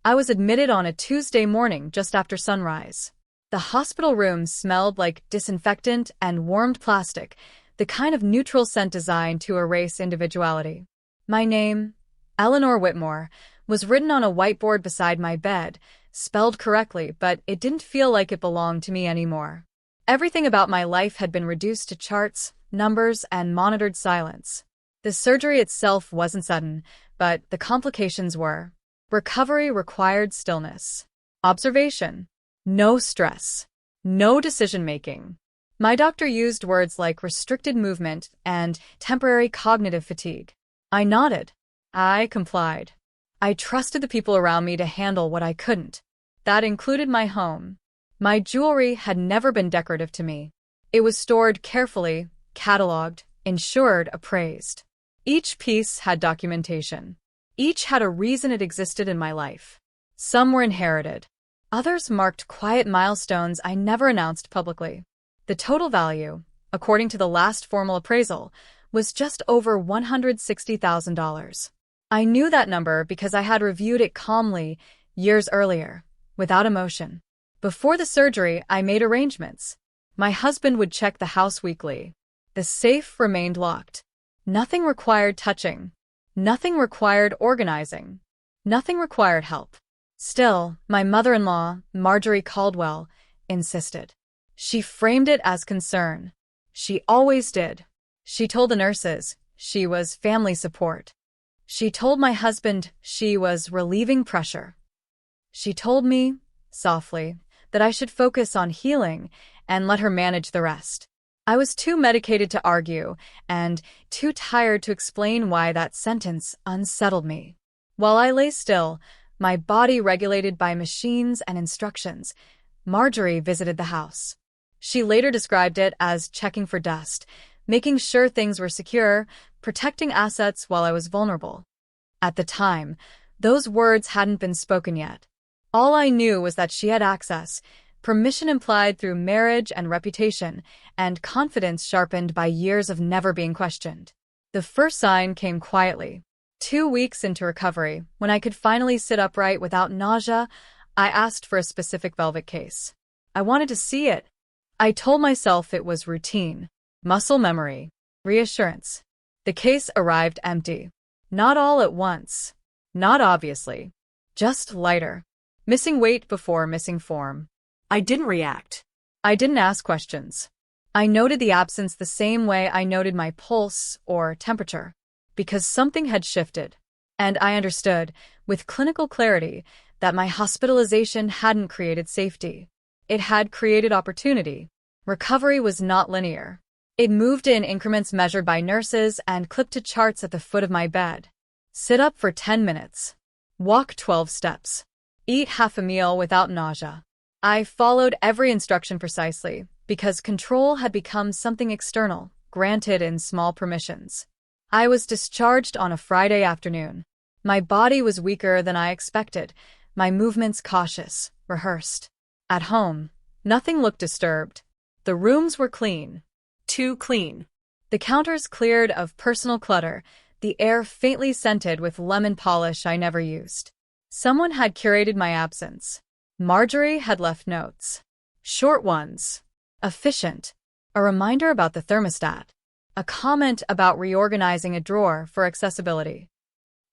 I was admitted on a Tuesday morning just after sunrise. The hospital room smelled like disinfectant and warmed plastic, the kind of neutral scent designed to erase individuality. My name, Eleanor Whitmore, was written on a whiteboard beside my bed, spelled correctly, but it didn't feel like it belonged to me anymore. Everything about my life had been reduced to charts, numbers, and monitored silence. The surgery itself wasn't sudden, but the complications were. Recovery required stillness. Observation. No stress. No decision-making. My doctor used words like restricted movement and temporary cognitive fatigue. I nodded. I complied. I trusted the people around me to handle what I couldn't. That included my home. My jewelry had never been decorative to me. It was stored carefully, cataloged, insured, appraised. Each piece had documentation. Each had a reason it existed in my life. Some were inherited. Others marked quiet milestones I never announced publicly. The total value, according to the last formal appraisal, was just over $160,000. I knew that number because I had reviewed it calmly years earlier, without emotion. Before the surgery, I made arrangements. My husband would check the house weekly. The safe remained locked. Nothing required touching. Nothing required organizing. Nothing required help. Still, my mother-in-law, Marjorie Caldwell, insisted. She framed it as concern. She always did. She told the nurses she was family support. She told my husband she was relieving pressure. She told me, softly, that I should focus on healing and let her manage the rest. I was too medicated to argue and too tired to explain why that sentence unsettled me. While I lay still, my body regulated by machines and instructions, Marjorie visited the house. She later described it as checking for dust, making sure things were secure, protecting assets while I was vulnerable. At the time, those words hadn't been spoken yet. All I knew was that she had access, permission implied through marriage and reputation, and confidence sharpened by years of never being questioned. The first sign came quietly. 2 weeks into recovery, when I could finally sit upright without nausea, I asked for a specific velvet case. I wanted to see it. I told myself it was routine, muscle memory, reassurance. The case arrived empty. Not all at once. Not obviously. Just lighter. Missing weight before missing form. I didn't react. I didn't ask questions. I noted the absence the same way I noted my pulse or temperature, because something had shifted. And I understood, with clinical clarity, that my hospitalization hadn't created safety. It had created opportunity. Recovery was not linear. It moved in increments measured by nurses and clipped to charts at the foot of my bed. Sit up for 10 minutes. Walk 12 steps. Eat half a meal without nausea. I followed every instruction precisely, because control had become something external, granted in small permissions. I was discharged on a Friday afternoon. My body was weaker than I expected, my movements cautious, rehearsed. At home, nothing looked disturbed. The rooms were clean. Too clean. The counters cleared of personal clutter, the air faintly scented with lemon polish I never used. Someone had curated my absence. Marjorie had left notes. Short ones. Efficient. A reminder about the thermostat. A comment about reorganizing a drawer for accessibility.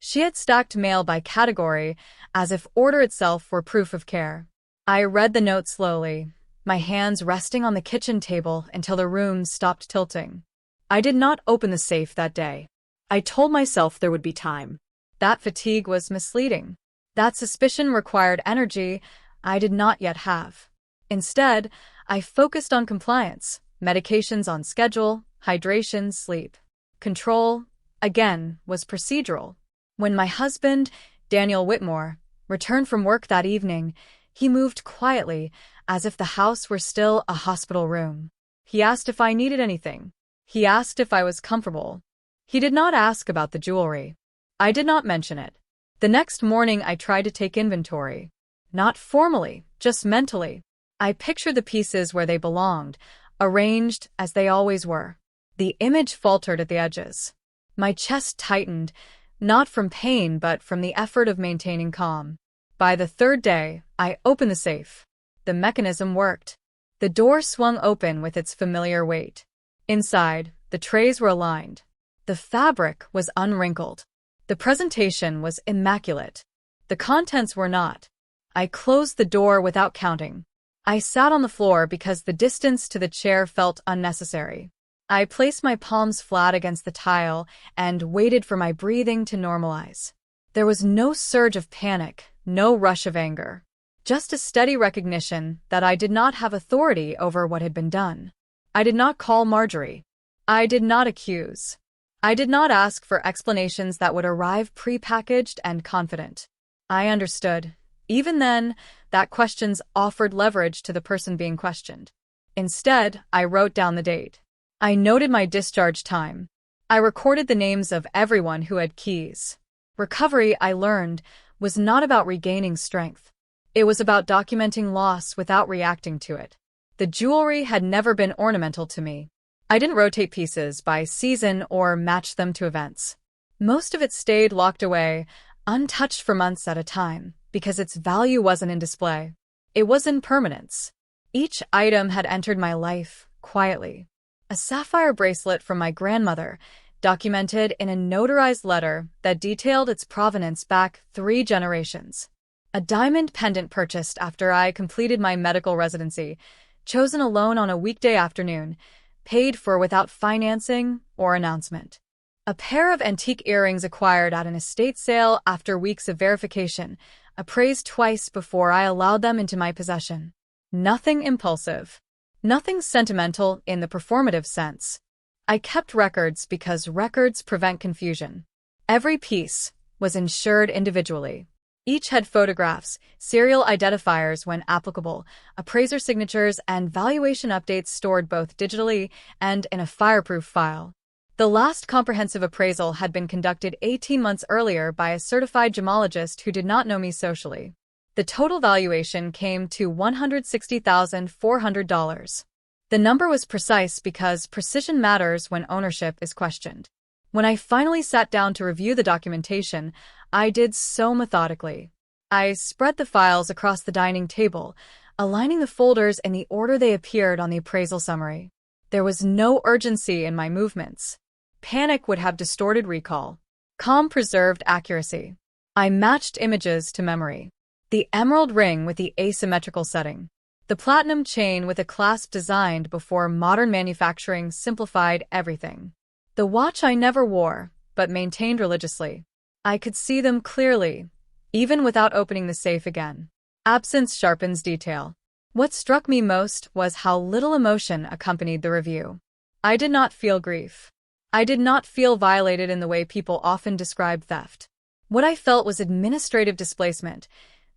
She had stacked mail by category, as if order itself were proof of care. I read the note slowly, my hands resting on the kitchen table until the room stopped tilting. I did not open the safe that day. I told myself there would be time. That fatigue was misleading. That suspicion required energy I did not yet have. Instead, I focused on compliance, medications on schedule, hydration, sleep. Control, again, was procedural. When my husband, Daniel Whitmore, returned from work that evening, he moved quietly, as if the house were still a hospital room. He asked if I needed anything. He asked if I was comfortable. He did not ask about the jewelry. I did not mention it. The next morning I tried to take inventory. Not formally, just mentally. I pictured the pieces where they belonged, arranged as they always were. The image faltered at the edges. My chest tightened, not from pain but from the effort of maintaining calm. By the third day, I opened the safe. The mechanism worked. The door swung open with its familiar weight. Inside, the trays were aligned. The fabric was unwrinkled. The presentation was immaculate. The contents were not. I closed the door without counting. I sat on the floor because the distance to the chair felt unnecessary. I placed my palms flat against the tile and waited for my breathing to normalize. There was no surge of panic, no rush of anger. Just a steady recognition that I did not have authority over what had been done. I did not call Marjorie. I did not accuse. I did not ask for explanations that would arrive prepackaged and confident. I understood. Even then, that questions offered leverage to the person being questioned. Instead, I wrote down the date. I noted my discharge time. I recorded the names of everyone who had keys. Recovery, I learned, was not about regaining strength. It was about documenting loss without reacting to it. The jewelry had never been ornamental to me. I didn't rotate pieces by season or match them to events. Most of it stayed locked away, untouched for months at a time, because its value wasn't in display. It was in permanence. Each item had entered my life, quietly. A sapphire bracelet from my grandmother, documented in a notarized letter that detailed its provenance back 3 generations. A diamond pendant purchased after I completed my medical residency, chosen alone on a weekday afternoon, paid for without financing or announcement. A pair of antique earrings acquired at an estate sale after weeks of verification, appraised twice before I allowed them into my possession. Nothing impulsive. Nothing sentimental in the performative sense. I kept records because records prevent confusion. Every piece was insured individually. Each had photographs, serial identifiers when applicable, appraiser signatures, and valuation updates stored both digitally and in a fireproof file. The last comprehensive appraisal had been conducted 18 months earlier by a certified gemologist who did not know me socially. The total valuation came to $160,400. The number was precise because precision matters when ownership is questioned. When I finally sat down to review the documentation, I did so methodically. I spread the files across the dining table, aligning the folders in the order they appeared on the appraisal summary. There was no urgency in my movements. Panic would have distorted recall. Calm preserved accuracy. I matched images to memory. The emerald ring with the asymmetrical setting. The platinum chain with a clasp designed before modern manufacturing simplified everything. The watch I never wore, but maintained religiously. I could see them clearly, even without opening the safe again. Absence sharpens detail. What struck me most was how little emotion accompanied the review. I did not feel grief. I did not feel violated in the way people often describe theft. What I felt was administrative displacement,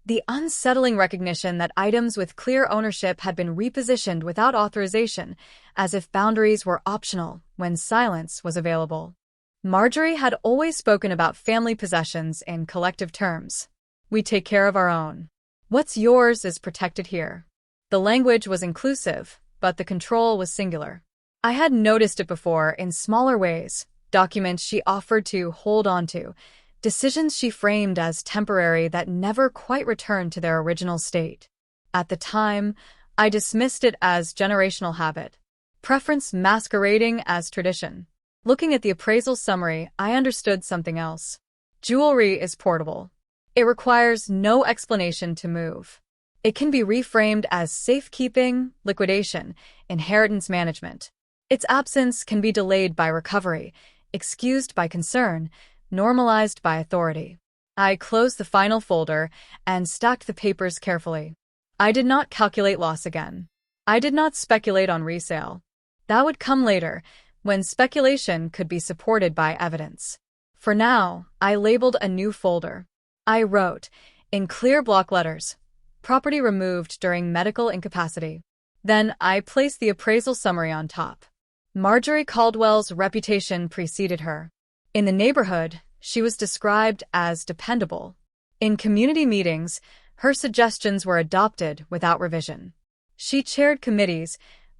the unsettling recognition that items with clear ownership had been repositioned without authorization, as if boundaries were optional when silence was available. Marjorie had always spoken about family possessions in collective terms. We take care of our own. What's yours is protected here. The language was inclusive, but the control was singular. I had noticed it before in smaller ways, documents she offered to hold on to, decisions she framed as temporary that never quite returned to their original state. At the time, I dismissed it as generational habit, preference masquerading as tradition. Looking at the appraisal summary, I understood something else. Jewelry is portable. It requires no explanation to move. It can be reframed as safekeeping, liquidation, inheritance management. Its absence can be delayed by recovery, excused by concern, normalized by authority. I closed the final folder and stacked the papers carefully. I did not calculate loss again. I did not speculate on resale. That would come later, when speculation could be supported by evidence. For now, I labeled a new folder. I wrote, in clear block letters, property removed during medical incapacity. Then I placed the appraisal summary on top. Marjorie Caldwell's reputation preceded her. In the neighborhood, she was described as dependable. In community meetings, her suggestions were adopted without revision. She chaired committees,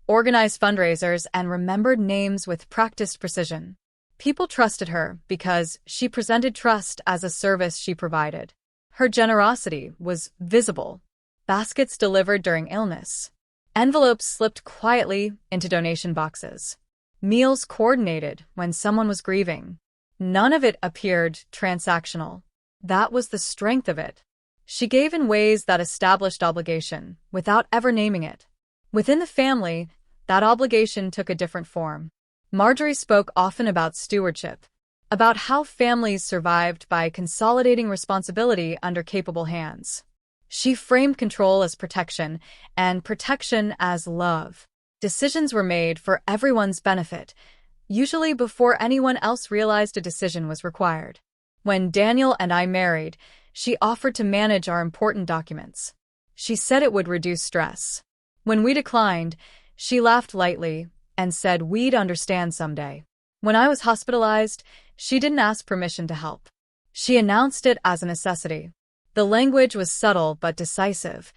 organized fundraisers, and remembered names with practiced precision. People trusted her because she presented trust as a service she provided. Her generosity was visible. Baskets delivered during illness. Envelopes slipped quietly into donation boxes. Meals coordinated when someone was grieving. None of it appeared transactional. That was the strength of it. She gave in ways that established obligation, without ever naming it. Within the family, that obligation took a different form. Marjorie spoke often about stewardship, about how families survived by consolidating responsibility under capable hands. She framed control as protection, and protection as love. Decisions were made for everyone's benefit, usually before anyone else realized a decision was required. When Daniel and I married, she offered to manage our important documents. She said it would reduce stress. When we declined, she laughed lightly and said we'd understand someday. When I was hospitalized, she didn't ask permission to help. She announced it as a necessity. The language was subtle but decisive.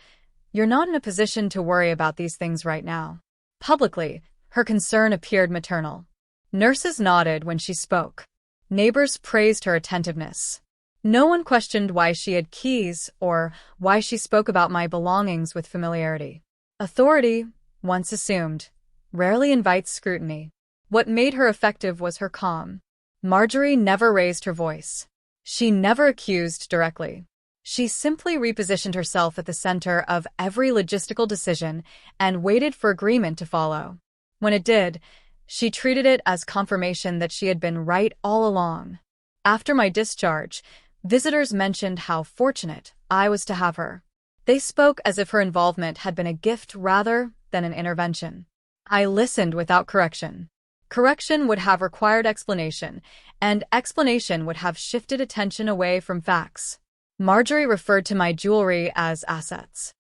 You're not in a position to worry about these things right now. Publicly, her concern appeared maternal. Nurses nodded when she spoke. Neighbors praised her attentiveness. No one questioned why she had keys or why she spoke about my belongings with familiarity. Authority, once assumed, rarely invites scrutiny. What made her effective was her calm. Marjorie never raised her voice. She never accused directly. She simply repositioned herself at the center of every logistical decision and waited for agreement to follow. When it did, she treated it as confirmation that she had been right all along. After my discharge, visitors mentioned how fortunate I was to have her. They spoke as if her involvement had been a gift rather than an intervention. I listened without correction. Correction would have required explanation, and explanation would have shifted attention away from facts. Marjorie referred to my jewelry as assets.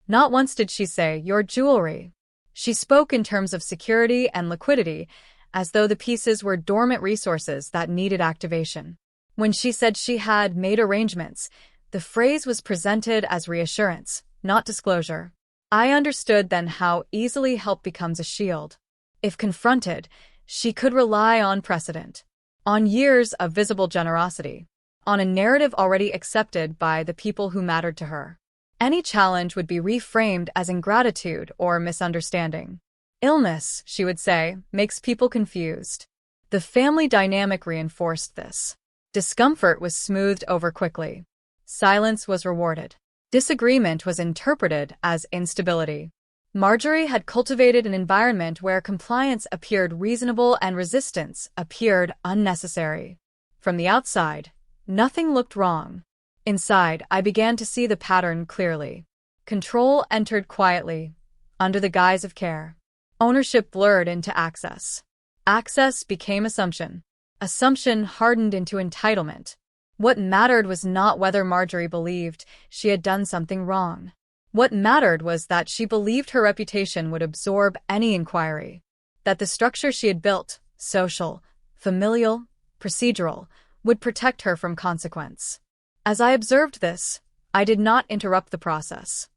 Not once did she say, "your jewelry." She spoke in terms of security and liquidity, as though the pieces were dormant resources that needed activation. When she said she had made arrangements, the phrase was presented as reassurance, not disclosure. I understood then how easily help becomes a shield. If confronted, she could rely on precedent, on years of visible generosity, on a narrative already accepted by the people who mattered to her. Any challenge would be reframed as ingratitude or misunderstanding. Illness, she would say, makes people confused. The family dynamic reinforced this. Discomfort was smoothed over quickly. Silence was rewarded. Disagreement was interpreted as instability. Marjorie had cultivated an environment where compliance appeared reasonable and resistance appeared unnecessary. From the outside, nothing looked wrong. Inside, I began to see the pattern clearly. Control entered quietly, under the guise of care. Ownership blurred into access. Access became assumption. Assumption hardened into entitlement. What mattered was not whether Marjorie believed she had done something wrong. What mattered was that she believed her reputation would absorb any inquiry, that the structure she had built, social, familial, procedural, would protect her from consequence. As I observed this, I did not interrupt the process.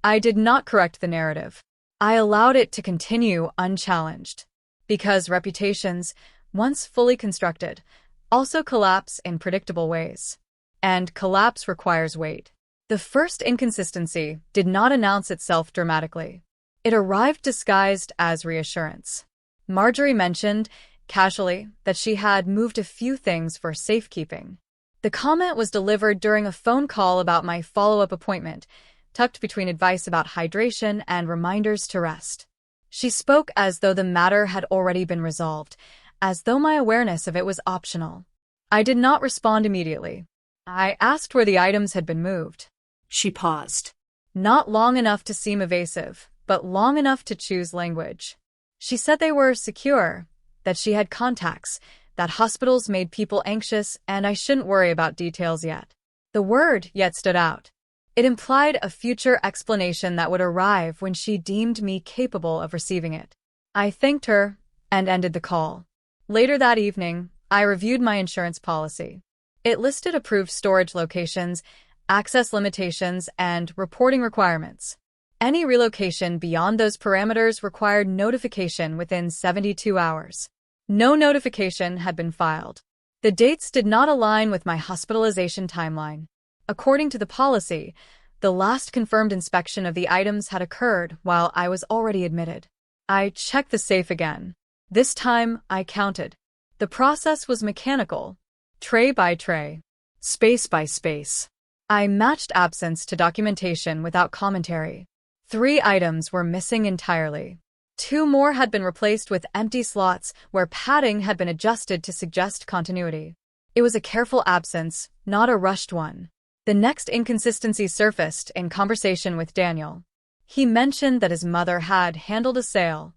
I did not correct the narrative. I allowed it to continue unchallenged. Because reputations, once fully constructed, also collapse in predictable ways. And collapse requires weight. The first inconsistency did not announce itself dramatically. It arrived disguised as reassurance. Marjorie mentioned, casually, that she had moved a few things for safekeeping. The comment was delivered during a phone call about my follow-up appointment, tucked between advice about hydration and reminders to rest. She spoke as though the matter had already been resolved, as though my awareness of it was optional. I did not respond immediately. I asked where the items had been moved. She paused. Not long enough to seem evasive, but long enough to choose language. She said they were secure, that she had contacts, that hospitals made people anxious, and I shouldn't worry about details yet. The word yet stood out. It implied a future explanation that would arrive when she deemed me capable of receiving it. I thanked her and ended the call. Later that evening, I reviewed my insurance policy. It listed approved storage locations, access limitations, and reporting requirements. Any relocation beyond those parameters required notification within 72 hours. No notification had been filed. The dates did not align with my hospitalization timeline. According to the policy, the last confirmed inspection of the items had occurred while I was already admitted. I checked the safe again. This time, I counted. The process was mechanical, tray by tray, space by space. I matched absence to documentation without commentary. 3 items were missing entirely. 2 more had been replaced with empty slots where padding had been adjusted to suggest continuity. It was a careful absence, not a rushed one. The next inconsistency surfaced in conversation with Daniel. He mentioned that his mother had handled a sale.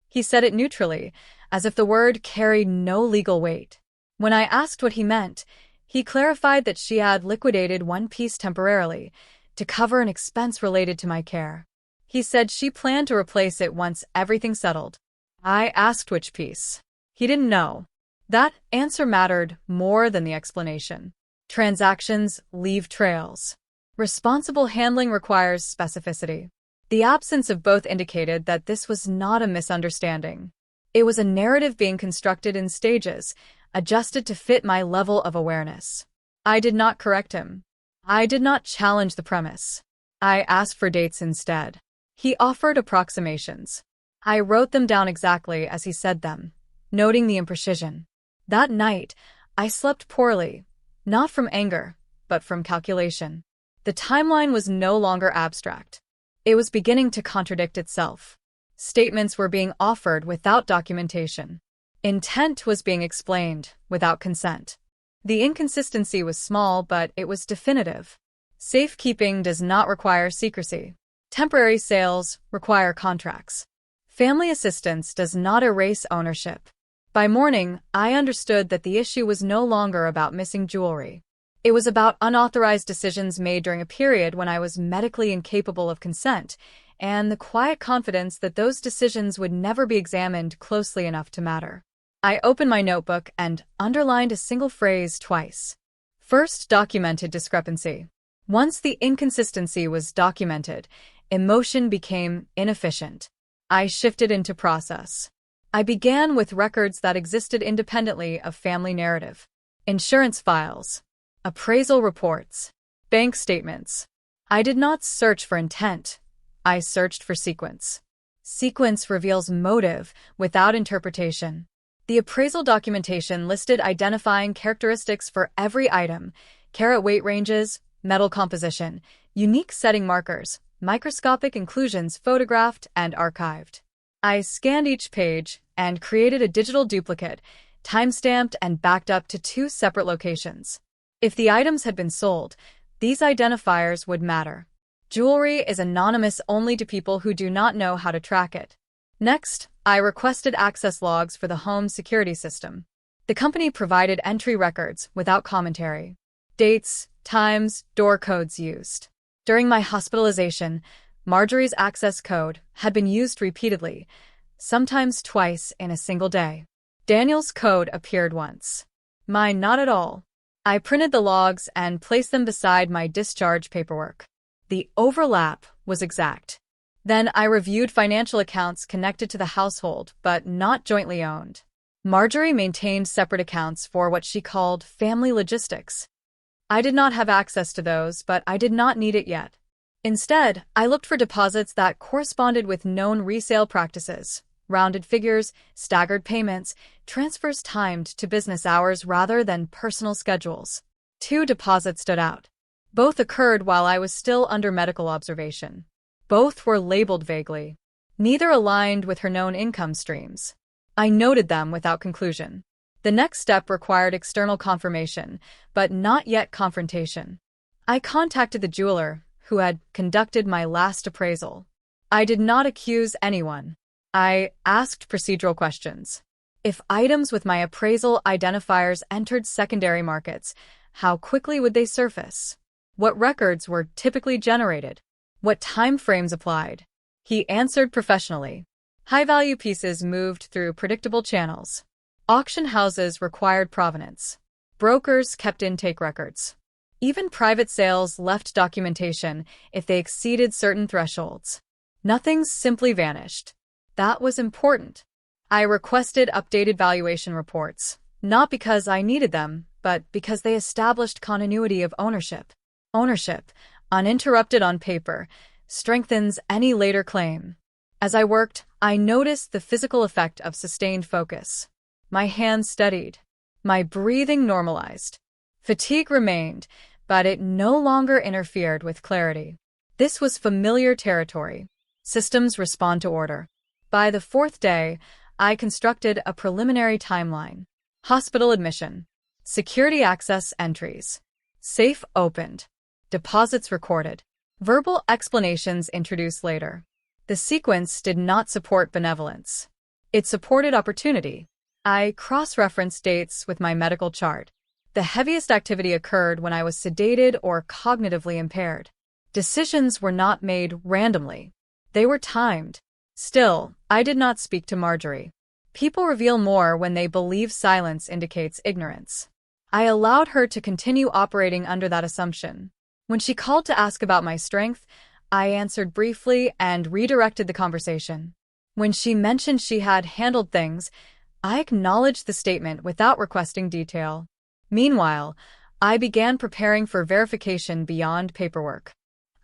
He said it neutrally, as if the word carried no legal weight. When I asked what he meant, he clarified that she had liquidated one piece temporarily to cover an expense related to my care. He said she planned to replace it once everything settled. I asked which piece. He didn't know. That answer mattered more than the explanation. Transactions leave trails. Responsible handling requires specificity. The absence of both indicated that this was not a misunderstanding. It was a narrative being constructed in stages, adjusted to fit my level of awareness. I did not correct him. I did not challenge the premise. I asked for dates instead. He offered approximations. I wrote them down exactly as he said them, noting the imprecision. That night, I slept poorly, not from anger, but from calculation. The timeline was no longer abstract. It was beginning to contradict itself. Statements were being offered without documentation. Intent was being explained without consent. The inconsistency was small, but it was definitive. Safekeeping does not require secrecy. Temporary sales require contracts. Family assistance does not erase ownership. By morning, I understood that the issue was no longer about missing jewelry. It was about unauthorized decisions made during a period when I was medically incapable of consent, and the quiet confidence that those decisions would never be examined closely enough to matter. I opened my notebook and underlined a single phrase twice. First, documented discrepancy. Once the inconsistency was documented, emotion became inefficient. I shifted into process. I began with records that existed independently of family narrative. Insurance files, appraisal reports, bank statements. I did not search for intent. I searched for sequence. Sequence reveals motive without interpretation. The appraisal documentation listed identifying characteristics for every item: carat weight ranges, metal composition, unique setting markers, microscopic inclusions photographed and archived. I scanned each page and created a digital duplicate, time-stamped and backed up to 2 separate locations. If the items had been sold, these identifiers would matter. Jewelry is anonymous only to people who do not know how to track it. Next, I requested access logs for the home security system. The company provided entry records without commentary. Dates, times, door codes used. During my hospitalization, Marjorie's access code had been used repeatedly, sometimes twice in a single day. Daniel's code appeared once. Mine not at all. I printed the logs and placed them beside my discharge paperwork. The overlap was exact. Then I reviewed financial accounts connected to the household, but not jointly owned. Marjorie maintained separate accounts for what she called family logistics. I did not have access to those, but I did not need it yet. Instead, I looked for deposits that corresponded with known resale practices: rounded figures, staggered payments, transfers timed to business hours rather than personal schedules. 2 deposits stood out. Both occurred while I was still under medical observation. Both were labeled vaguely. Neither aligned with her known income streams. I noted them without conclusion. The next step required external confirmation, but not yet confrontation. I contacted the jeweler who had conducted my last appraisal. I did not accuse anyone. I asked procedural questions. If items with my appraisal identifiers entered secondary markets, how quickly would they surface? What records were typically generated? What time frames applied? He answered professionally. High-value pieces moved through predictable channels. Auction houses required provenance. Brokers kept intake records. Even private sales left documentation if they exceeded certain thresholds. Nothing simply vanished. That was important. I requested updated valuation reports, not because I needed them, but because they established continuity of ownership. Ownership, uninterrupted on paper, strengthens any later claim. As I worked, I noticed the physical effect of sustained focus. My hands steadied. My breathing normalized. Fatigue remained, but it no longer interfered with clarity. This was familiar territory. Systems respond to order. By the fourth day, I constructed a preliminary timeline. Hospital admission. Security access entries. Safe opened. Deposits recorded. Verbal explanations introduced later. The sequence did not support benevolence. It supported opportunity. I cross-referenced dates with my medical chart. The heaviest activity occurred when I was sedated or cognitively impaired. Decisions were not made randomly. They were timed. Still, I did not speak to Marjorie. People reveal more when they believe silence indicates ignorance. I allowed her to continue operating under that assumption. When she called to ask about my strength, I answered briefly and redirected the conversation. When she mentioned she had handled things, I acknowledged the statement without requesting detail. Meanwhile, I began preparing for verification beyond paperwork.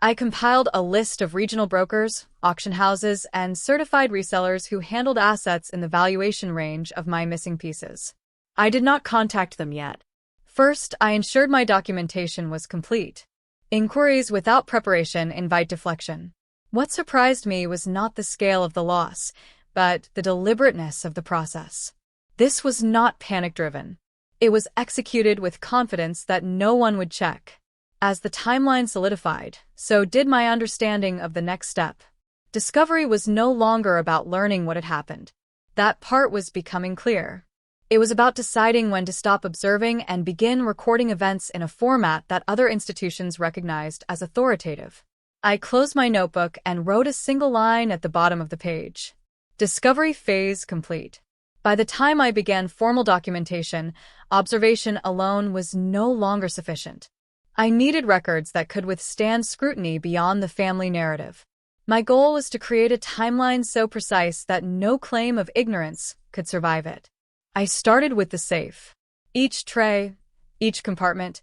I compiled a list of regional brokers, auction houses, and certified resellers who handled assets in the valuation range of my missing pieces. I did not contact them yet. First, I ensured my documentation was complete. Inquiries without preparation invite deflection. What surprised me was not the scale of the loss, but the deliberateness of the process. This was not panic-driven. It was executed with confidence that no one would check. As the timeline solidified, so did my understanding of the next step. Discovery was no longer about learning what had happened. That part was becoming clear. It was about deciding when to stop observing and begin recording events in a format that other institutions recognized as authoritative. I closed my notebook and wrote a single line at the bottom of the page. Discovery phase complete. By the time I began formal documentation, observation alone was no longer sufficient. I needed records that could withstand scrutiny beyond the family narrative. My goal was to create a timeline so precise that no claim of ignorance could survive it. I started with the safe. Each tray, each compartment,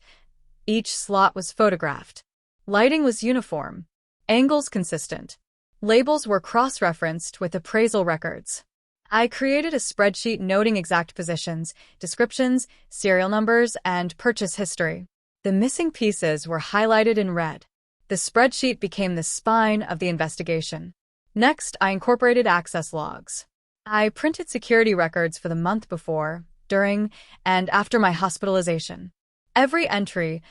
each slot was photographed. Lighting was uniform, angles consistent. Labels were cross-referenced with appraisal records. I created a spreadsheet noting exact positions, descriptions, serial numbers, and purchase history. The missing pieces were highlighted in red. The spreadsheet became the spine of the investigation. Next, I incorporated access logs. I printed security records for the month before, during, and after my hospitalization. Every entry,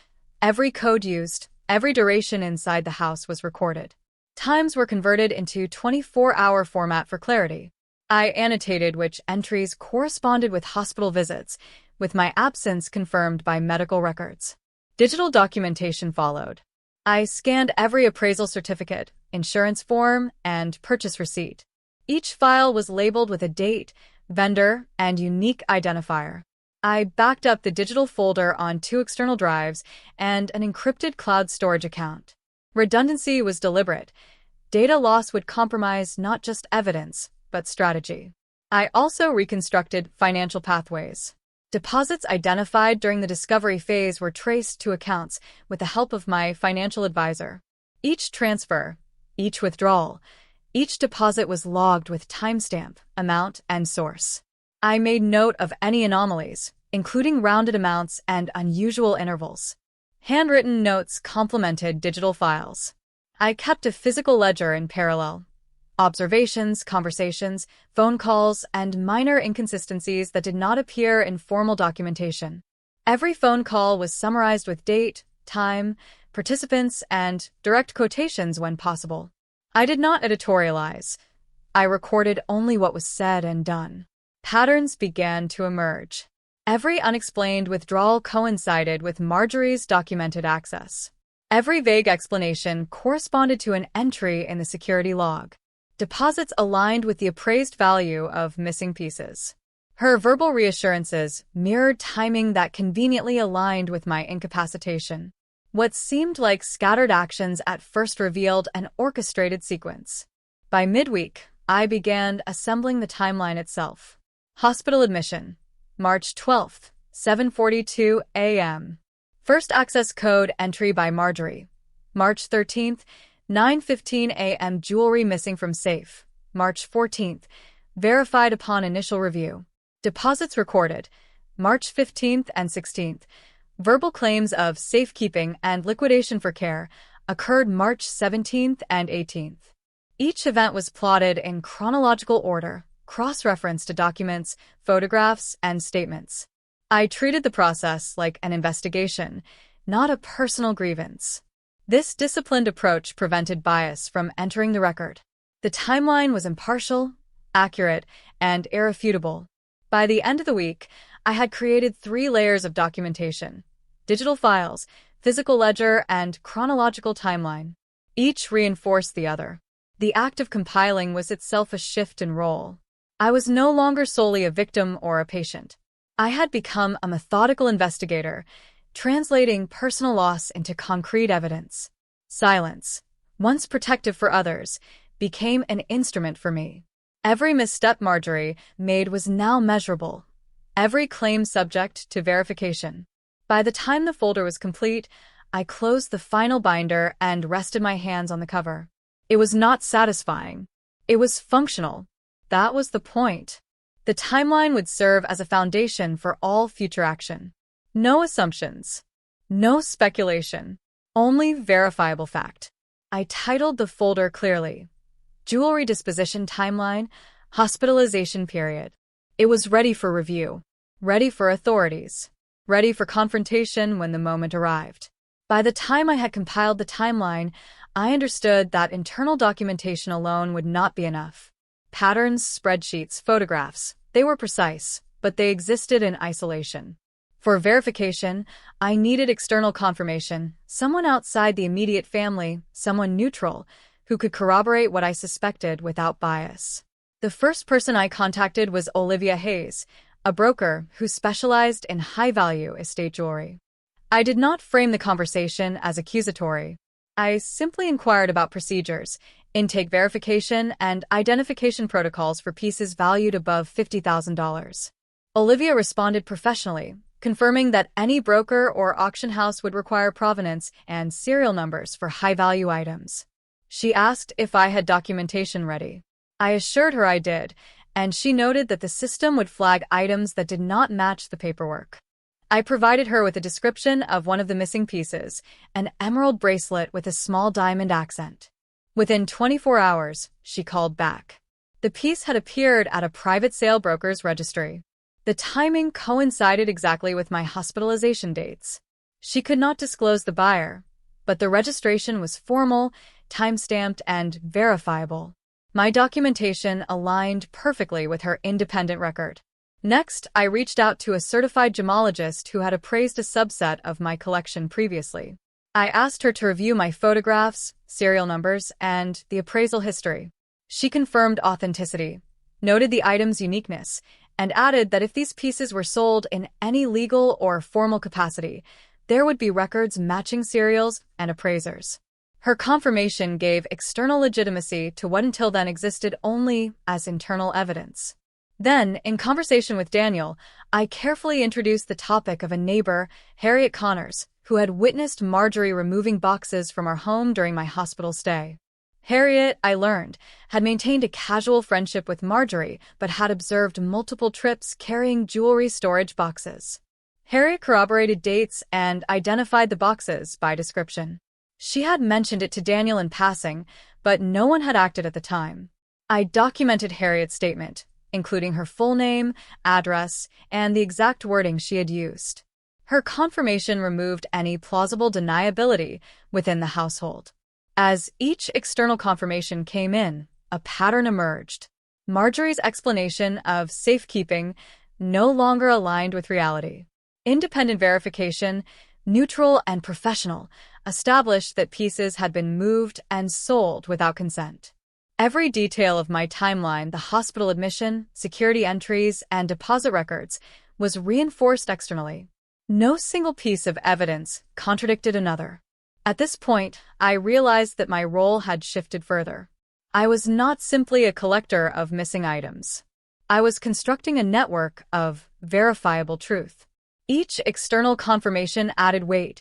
every code used, every duration inside the house was recorded. Times were converted into 24-hour format for clarity. I annotated which entries corresponded with hospital visits, with my absence confirmed by medical records. Digital documentation followed. I scanned every appraisal certificate, insurance form, and purchase receipt. Each file was labeled with a date, vendor, and unique identifier. I backed up the digital folder on 2 external drives and an encrypted cloud storage account. Redundancy was deliberate. Data loss would compromise not just evidence, but strategy. I also reconstructed financial pathways. Deposits identified during the discovery phase were traced to accounts with the help of my financial advisor. Each transfer, each withdrawal, each deposit was logged with timestamp, amount, and source. I made note of any anomalies, including rounded amounts and unusual intervals. Handwritten notes complemented digital files. I kept a physical ledger in parallel. Observations, conversations, phone calls, and minor inconsistencies that did not appear in formal documentation. Every phone call was summarized with date, time, participants, and direct quotations when possible. I did not editorialize. I recorded only what was said and done. Patterns began to emerge. Every unexplained withdrawal coincided with Marjorie's documented access. Every vague explanation corresponded to an entry in the security log. Deposits aligned with the appraised value of missing pieces. Her verbal reassurances mirrored timing that conveniently aligned with my incapacitation. What seemed like scattered actions at first revealed an orchestrated sequence. By midweek, I began assembling the timeline itself. Hospital admission, March 12th, 7:42 a.m. First access code entry by Marjorie. March 13th, 9:15 a.m. Jewelry missing from safe. March 14th, verified upon initial review. Deposits recorded. March 15th and 16th. Verbal claims of safekeeping and liquidation for care occurred March 17th and 18th. Each event was plotted in chronological order, cross-referenced to documents, photographs, and statements. I treated the process like an investigation, not a personal grievance. This disciplined approach prevented bias from entering the record. The timeline was impartial, accurate, and irrefutable. By the end of the week, I had created 3 layers of documentation: digital files, physical ledger, and chronological timeline. Each reinforced the other. The act of compiling was itself a shift in role. I was no longer solely a victim or a patient. I had become a methodical investigator, translating personal loss into concrete evidence. Silence, once protective for others, became an instrument for me. Every misstep Marjorie made was now measurable, every claim subject to verification. By the time the folder was complete, I closed the final binder and rested my hands on the cover. It was not satisfying. It was functional. That was the point. The timeline would serve as a foundation for all future action. No assumptions. No speculation. Only verifiable fact. I titled the folder clearly: Jewelry Disposition Timeline, Hospitalization Period. It was ready for review. Ready for authorities. Ready for confrontation when the moment arrived. By the time I had compiled the timeline, I understood that internal documentation alone would not be enough. Patterns, spreadsheets, photographs, they were precise, but they existed in isolation. For verification, I needed external confirmation, someone outside the immediate family, someone neutral, who could corroborate what I suspected without bias. The first person I contacted was Olivia Hayes, a broker who specialized in high-value estate jewelry. I did not frame the conversation as accusatory. I simply inquired about procedures, intake verification, and identification protocols for pieces valued above $50,000. Olivia responded professionally, confirming that any broker or auction house would require provenance and serial numbers for high-value items. She asked if I had documentation ready. I assured her I did, and she noted that the system would flag items that did not match the paperwork. I provided her with a description of one of the missing pieces, an emerald bracelet with a small diamond accent. Within 24 hours, she called back. The piece had appeared at a private sale broker's registry. The timing coincided exactly with my hospitalization dates. She could not disclose the buyer, but the registration was formal, time-stamped, and verifiable. My documentation aligned perfectly with her independent record. Next, I reached out to a certified gemologist who had appraised a subset of my collection previously. I asked her to review my photographs, serial numbers, and the appraisal history. She confirmed authenticity, noted the item's uniqueness, and added that if these pieces were sold in any legal or formal capacity, there would be records matching serials and appraisers. Her confirmation gave external legitimacy to what until then existed only as internal evidence. Then, in conversation with Daniel, I carefully introduced the topic of a neighbor, Harriet Connors, who had witnessed Marjorie removing boxes from our home during my hospital stay. Harriet, I learned, had maintained a casual friendship with Marjorie, but had observed multiple trips carrying jewelry storage boxes. Harriet corroborated dates and identified the boxes by description. She had mentioned it to Daniel in passing, but no one had acted at the time. I documented Harriet's statement, including her full name, address, and the exact wording she had used. Her confirmation removed any plausible deniability within the household. As each external confirmation came in, a pattern emerged. Marjorie's explanation of safekeeping no longer aligned with reality. Independent verification, neutral and professional, established that pieces had been moved and sold without consent. Every detail of my timeline, the hospital admission, security entries, and deposit records, was reinforced externally. No single piece of evidence contradicted another. At this point, I realized that my role had shifted further. I was not simply a collector of missing items. I was constructing a network of verifiable truth. Each external confirmation added weight,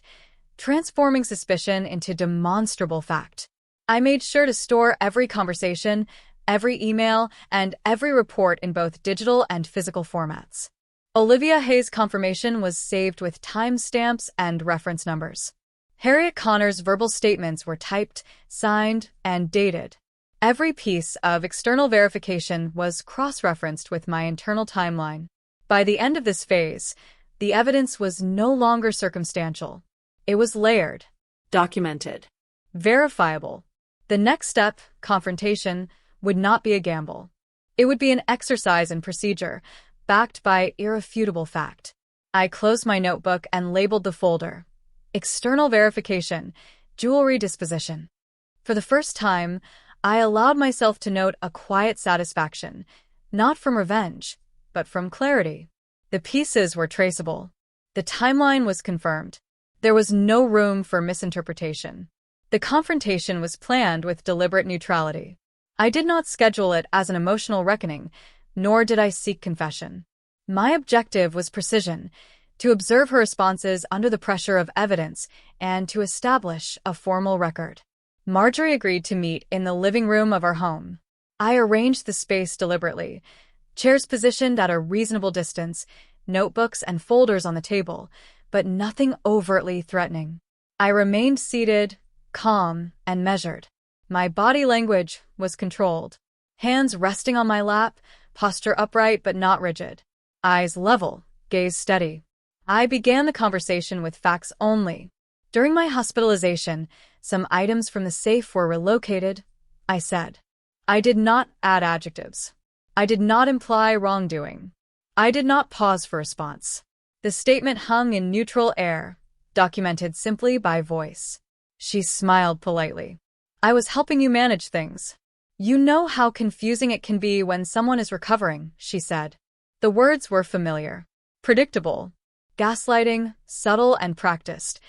transforming suspicion into demonstrable fact. I made sure to store every conversation, every email, and every report in both digital and physical formats. Olivia Hayes' confirmation was saved with timestamps and reference numbers. Harriet Connor's verbal statements were typed, signed, and dated. Every piece of external verification was cross-referenced with my internal timeline. By the end of this phase, the evidence was no longer circumstantial. It was layered, Documented. verifiable. The next step, confrontation, would not be a gamble. It would be an exercise in procedure, backed by irrefutable fact. I closed my notebook and labeled the folder. External verification, jewelry disposition. For the first time, I allowed myself to note a quiet satisfaction, not from revenge, but from clarity. The pieces were traceable. The timeline was confirmed. There was no room for misinterpretation. The confrontation was planned with deliberate neutrality. I did not schedule it as an emotional reckoning, nor did I seek confession. My objective was precision, to observe her responses under the pressure of evidence and to establish a formal record. Marjorie agreed to meet in the living room of our home. I arranged the space deliberately, chairs positioned at a reasonable distance, notebooks and folders on the table, but nothing overtly threatening. I remained seated, calm, and measured. My body language was controlled. Hands resting on my lap, posture upright but not rigid. Eyes level, gaze steady. I began the conversation with facts only. During my hospitalization, some items from the safe were relocated, I said. I did not add adjectives. I did not imply wrongdoing. I did not pause for response. The statement hung in neutral air, documented simply by voice. She smiled politely. I was helping you manage things. You know how confusing it can be when someone is recovering, she said. The words were familiar, predictable, gaslighting, subtle and practiced,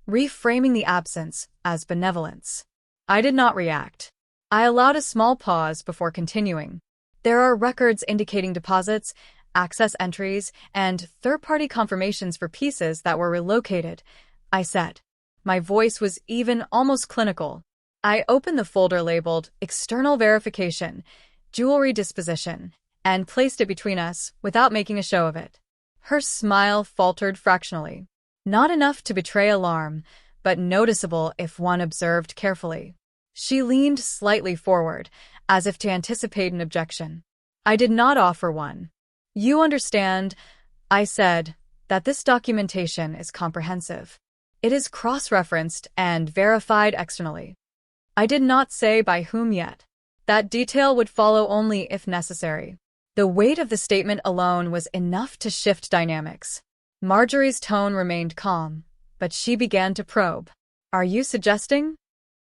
reframing the absence as benevolence. I did not react. I allowed a small pause before continuing. There are records indicating deposits, access entries, and third-party confirmations for pieces that were relocated, I said. My voice was even almost clinical. I opened the folder labeled External Verification, Jewelry Disposition, and placed it between us without making a show of it. Her smile faltered fractionally. Not enough to betray alarm, but noticeable if one observed carefully. She leaned slightly forward, as if to anticipate an objection. I did not offer one. You understand, I said, that this documentation is comprehensive. It is cross-referenced and verified externally. I did not say by whom yet. That detail would follow only if necessary. The weight of the statement alone was enough to shift dynamics. Marjorie's tone remained calm, but she began to probe. Are you suggesting?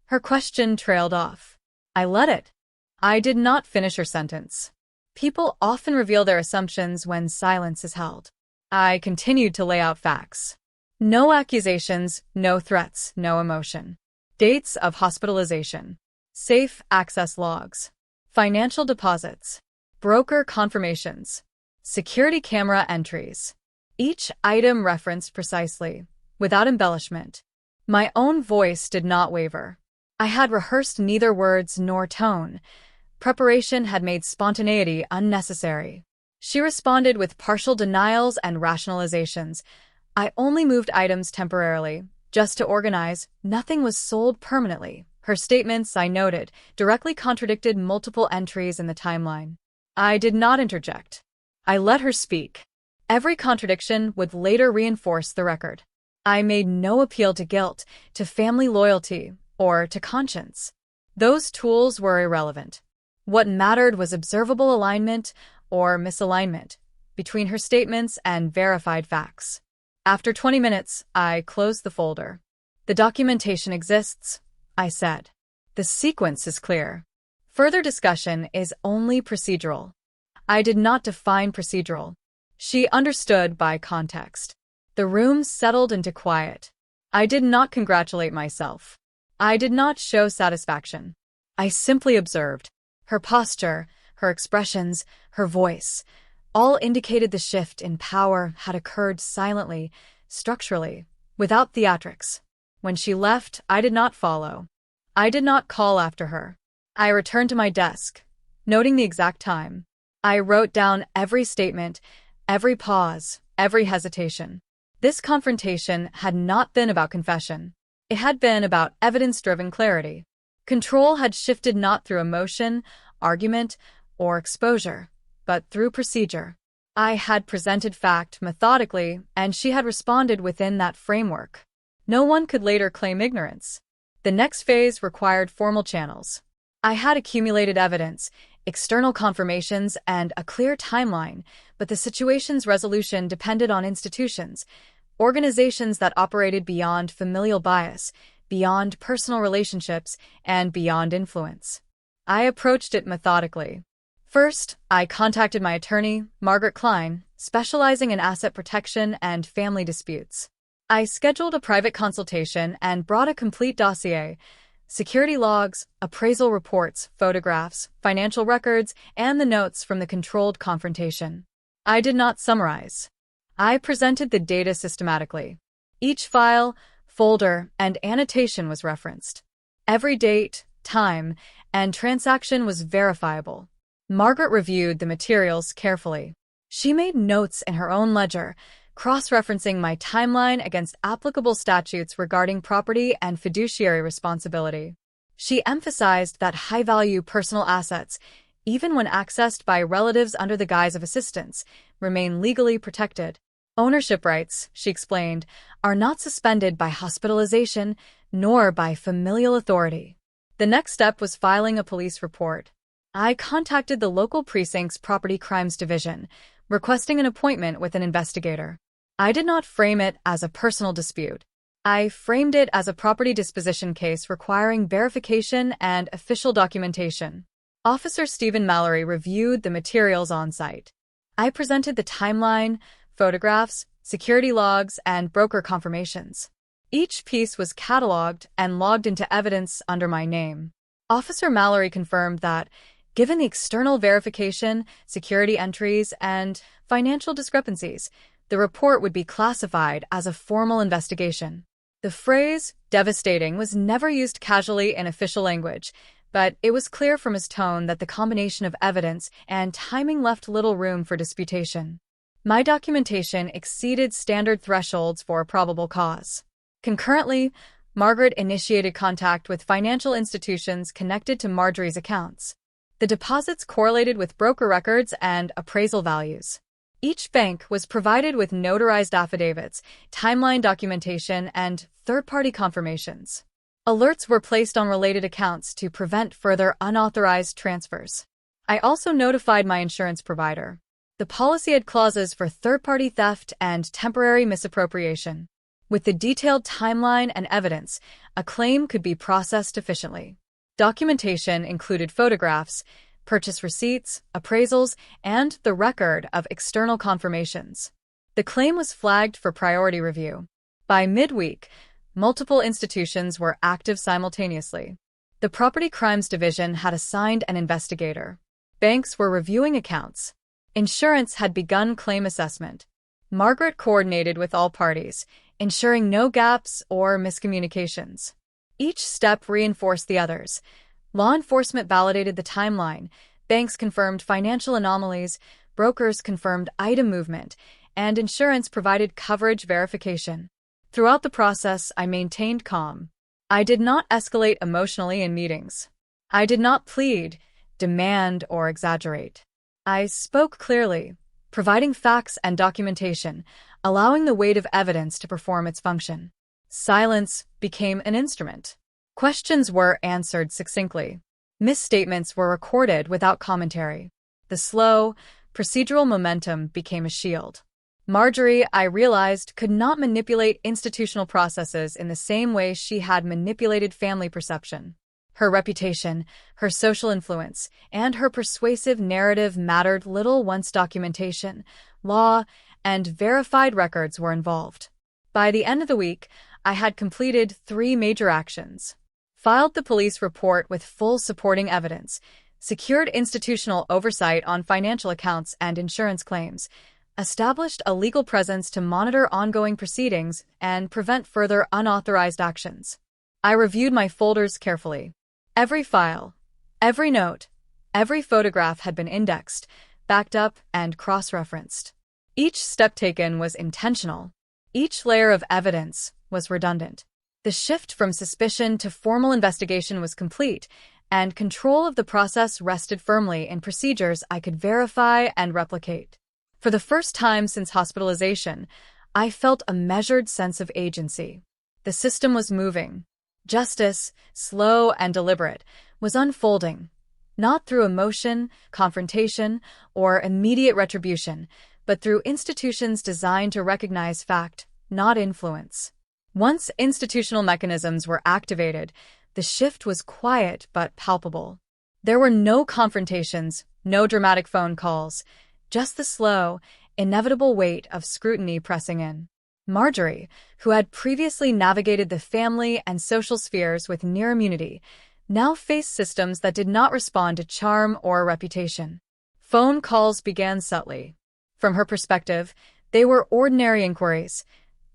Her question trailed off. I let it. I did not finish her sentence. People often reveal their assumptions when silence is held. I continued to lay out facts. No accusations, no threats, no emotion. Dates of hospitalization. Safe access logs. Financial deposits. Broker confirmations. Security camera entries. Each item referenced precisely, without embellishment. My own voice did not waver. I had rehearsed neither words nor tone. Preparation had made spontaneity unnecessary. She responded with partial denials and rationalizations. I only moved items temporarily, just to organize. Nothing was sold permanently. Her statements, I noted, directly contradicted multiple entries in the timeline. I did not interject. I let her speak. Every contradiction would later reinforce the record. I made no appeal to guilt, to family loyalty, or to conscience. Those tools were irrelevant. What mattered was observable alignment or misalignment between her statements and verified facts. After 20 minutes, I closed the folder. The documentation exists, I said. The sequence is clear. Further discussion is only procedural. I did not define procedural. She understood by context. The room settled into quiet. I did not congratulate myself. I did not show satisfaction. I simply observed. Her posture, her expressions, her voice. All indicated the shift in power had occurred silently, structurally, without theatrics. When she left, I did not follow. I did not call after her. I returned to my desk, noting the exact time. I wrote down every statement, every pause, every hesitation. This confrontation had not been about confession. It had been about evidence-driven clarity. Control had shifted not through emotion, argument, or exposure, but through procedure. I had presented fact methodically, and she had responded within that framework. No one could later claim ignorance. The next phase required formal channels. I had accumulated evidence, external confirmations, and a clear timeline, but the situation's resolution depended on institutions, organizations that operated beyond familial bias, beyond personal relationships, and beyond influence. I approached it methodically. First, I contacted my attorney, Margaret Klein, specializing in asset protection and family disputes. I scheduled a private consultation and brought a complete dossier: security logs, appraisal reports, photographs, financial records, and the notes from the controlled confrontation. I did not summarize. I presented the data systematically. Each file, folder, and annotation was referenced. Every date, time, and transaction was verifiable. Margaret reviewed the materials carefully. She made notes in her own ledger, cross-referencing my timeline against applicable statutes regarding property and fiduciary responsibility. She emphasized that high-value personal assets, even when accessed by relatives under the guise of assistance, remain legally protected. Ownership rights, she explained, are not suspended by hospitalization nor by familial authority. The next step was filing a police report. I contacted the local precinct's Property Crimes Division, requesting an appointment with an investigator. I did not frame it as a personal dispute. I framed it as a property disposition case requiring verification and official documentation. Officer Stephen Mallory reviewed the materials on site. I presented the timeline, photographs, security logs, and broker confirmations. Each piece was cataloged and logged into evidence under my name. Officer Mallory confirmed that, given the external verification, security entries, and financial discrepancies, the report would be classified as a formal investigation. The phrase "devastating" was never used casually in official language, but it was clear from his tone that the combination of evidence and timing left little room for disputation. My documentation exceeded standard thresholds for probable cause. Concurrently, Margaret initiated contact with financial institutions connected to Marjorie's accounts. The deposits correlated with broker records and appraisal values. Each bank was provided with notarized affidavits, timeline documentation, and third-party confirmations. Alerts were placed on related accounts to prevent further unauthorized transfers. I also notified my insurance provider. The policy had clauses for third-party theft and temporary misappropriation. With the detailed timeline and evidence, a claim could be processed efficiently. Documentation included photographs, purchase receipts, appraisals, and the record of external confirmations. The claim was flagged for priority review. By midweek, multiple institutions were active simultaneously. The Property Crimes Division had assigned an investigator. Banks were reviewing accounts. Insurance had begun claim assessment. Margaret coordinated with all parties, ensuring no gaps or miscommunications. Each step reinforced the others. Law enforcement validated the timeline, banks confirmed financial anomalies, brokers confirmed item movement, and insurance provided coverage verification. Throughout the process, I maintained calm. I did not escalate emotionally in meetings. I did not plead, demand, or exaggerate. I spoke clearly, providing facts and documentation, allowing the weight of evidence to perform its function. Silence became an instrument. Questions were answered succinctly. Misstatements were recorded without commentary. The slow, procedural momentum became a shield. Marjorie, I realized, could not manipulate institutional processes in the same way she had manipulated family perception. Her reputation, her social influence, and her persuasive narrative mattered little once documentation, law, and verified records were involved. By the end of the week, I had completed 3 major actions. Filed the police report with full supporting evidence, secured institutional oversight on financial accounts and insurance claims, established a legal presence to monitor ongoing proceedings and prevent further unauthorized actions. I reviewed my folders carefully. Every file, every note, every photograph had been indexed, backed up, and cross-referenced. Each step taken was intentional. Each layer of evidence was redundant. The shift from suspicion to formal investigation was complete, and control of the process rested firmly in procedures I could verify and replicate. For the first time since hospitalization, I felt a measured sense of agency. The system was moving. Justice, slow and deliberate, was unfolding, not through emotion, confrontation, or immediate retribution, but through institutions designed to recognize fact, not influence. Once institutional mechanisms were activated, the shift was quiet but palpable. There were no confrontations, no dramatic phone calls, just the slow, inevitable weight of scrutiny pressing in. Marjorie, who had previously navigated the family and social spheres with near immunity, now faced systems that did not respond to charm or reputation. Phone calls began subtly. From her perspective, they were ordinary inquiries.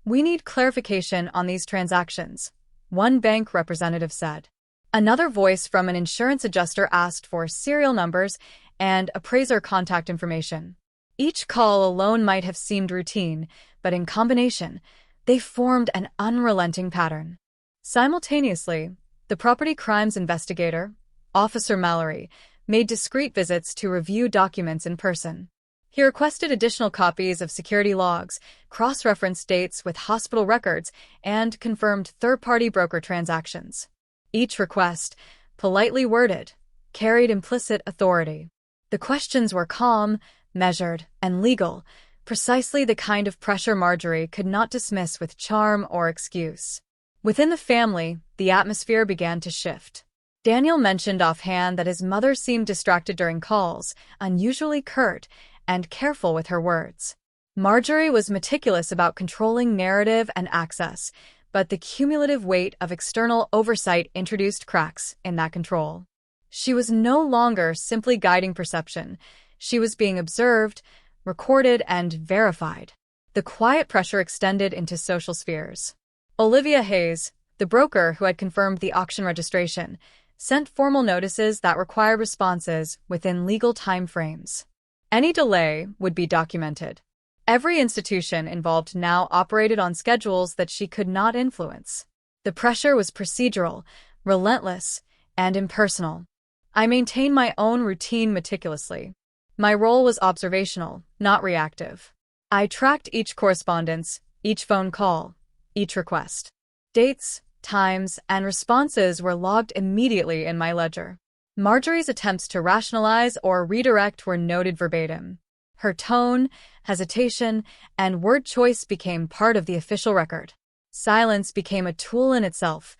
"We need clarification on these transactions," one bank representative said. Another voice from an insurance adjuster asked for serial numbers and appraiser contact information. Each call alone might have seemed routine, but in combination, they formed an unrelenting pattern. Simultaneously, the property crimes investigator, Officer Mallory, made discreet visits to review documents in person. He requested additional copies of security logs, cross-referenced dates with hospital records, and confirmed third-party broker transactions. Each request, politely worded, carried implicit authority. The questions were calm, measured, and legal, precisely the kind of pressure Marjorie could not dismiss with charm or excuse. Within the family, the atmosphere began to shift. Daniel mentioned offhand that his mother seemed distracted during calls, unusually curt, and careful with her words. Marjorie was meticulous about controlling narrative and access, but the cumulative weight of external oversight introduced cracks in that control. She was no longer simply guiding perception. She was being observed, recorded, and verified. The quiet pressure extended into social spheres. Olivia Hayes, the broker who had confirmed the auction registration, sent formal notices that required responses within legal timeframes. Any delay would be documented. Every institution involved now operated on schedules that she could not influence. The pressure was procedural, relentless, and impersonal. I maintained my own routine meticulously. My role was observational, not reactive. I tracked each correspondence, each phone call, each request. Dates, times, and responses were logged immediately in my ledger. Marjorie's attempts to rationalize or redirect were noted verbatim. Her tone, hesitation, and word choice became part of the official record. Silence became a tool in itself.